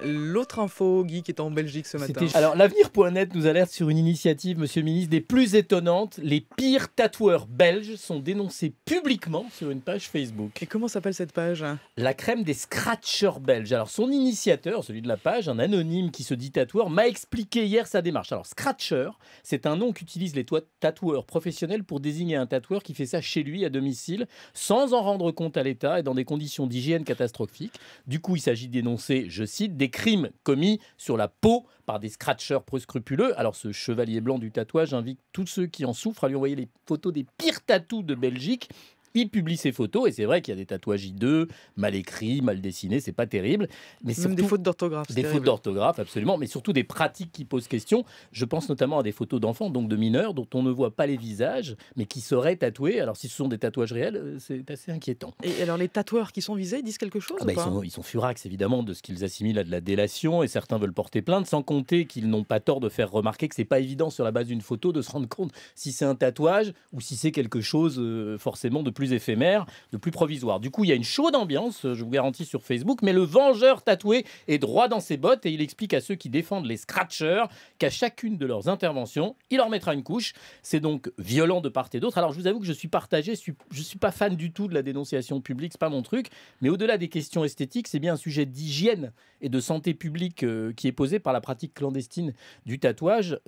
L'autre info geek est en Belgique ce matin. Alors, l'avenir.net nous alerte sur une initiative, monsieur le ministre, des plus étonnantes. Les pires tatoueurs belges sont dénoncés publiquement sur une page Facebook. Et comment s'appelle cette page? La crème des scratchers belges. Alors, son initiateur, celui de la page, un anonyme qui se dit tatoueur, m'a expliqué hier sa démarche. Alors, scratcher, c'est un nom qu'utilisent les tatoueurs professionnels pour désigner un tatoueur qui fait ça chez lui, à domicile, sans en rendre compte à l'État et dans des conditions d'hygiène catastrophiques. Du coup, il s'agit de dénoncer, je cite, des crimes commis sur la peau par des scratchers peu scrupuleux. Alors, ce chevalier blanc du tatouage invite tous ceux qui en souffrent à lui envoyer les photos des pires tatous de Belgique. Il publie ses photos et c'est vrai qu'il y a des tatouages hideux, mal écrits, mal dessinés, c'est pas terrible. Mais Même surtout, des fautes d'orthographe. des fautes d'orthographe, absolument, mais surtout des pratiques qui posent question. Je pense notamment à des photos d'enfants, donc de mineurs, dont on ne voit pas les visages, mais qui seraient tatoués. Alors si ce sont des tatouages réels, c'est assez inquiétant. Et alors les tatoueurs qui sont visés, ils disent quelque chose ou pas? Ils sont furax évidemment de ce qu'ils assimilent à de la délation et certains veulent porter plainte, sans compter qu'ils n'ont pas tort de faire remarquer que c'est pas évident sur la base d'une photo de se rendre compte si c'est un tatouage ou si c'est quelque chose forcément de plus éphémère, de plus provisoire. Du coup, il y a une chaude ambiance, je vous garantis, sur Facebook, mais le vengeur tatoué est droit dans ses bottes et il explique à ceux qui défendent les scratchers qu'à chacune de leurs interventions, il leur mettra une couche. C'est donc violent de part et d'autre. Alors, je vous avoue que je suis partagé, je suis pas fan du tout de la dénonciation publique, c'est pas mon truc, mais au-delà des questions esthétiques, c'est bien un sujet d'hygiène et de santé publique qui est posé par la pratique clandestine du tatouage,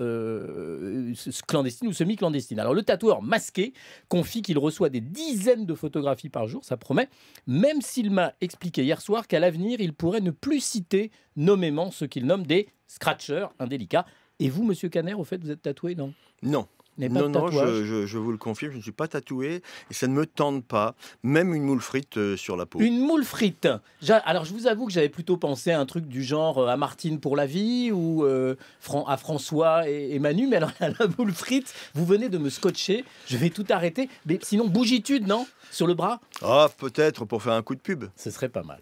clandestine ou semi-clandestine. Alors, le tatoueur masqué confie qu'il reçoit des dizaines de photographies par jour, ça promet, même s'il m'a expliqué hier soir qu'à l'avenir, il pourrait ne plus citer nommément ce qu'il nomme des scratchers indélicats. Et vous, monsieur Caner, au fait, vous êtes tatoué, non? Non. Non, je vous le confirme, je ne suis pas tatoué et ça ne me tente pas, même une moule frite sur la peau. Une moule frite. Alors, je vous avoue que j'avais plutôt pensé à un truc du genre à Martine pour la vie ou à François et Manu, mais alors la moule frite, vous venez de me scotcher, je vais tout arrêter. Mais sinon, bougitude, non? Sur le bras? Ah, peut-être pour faire un coup de pub. Ce serait pas mal.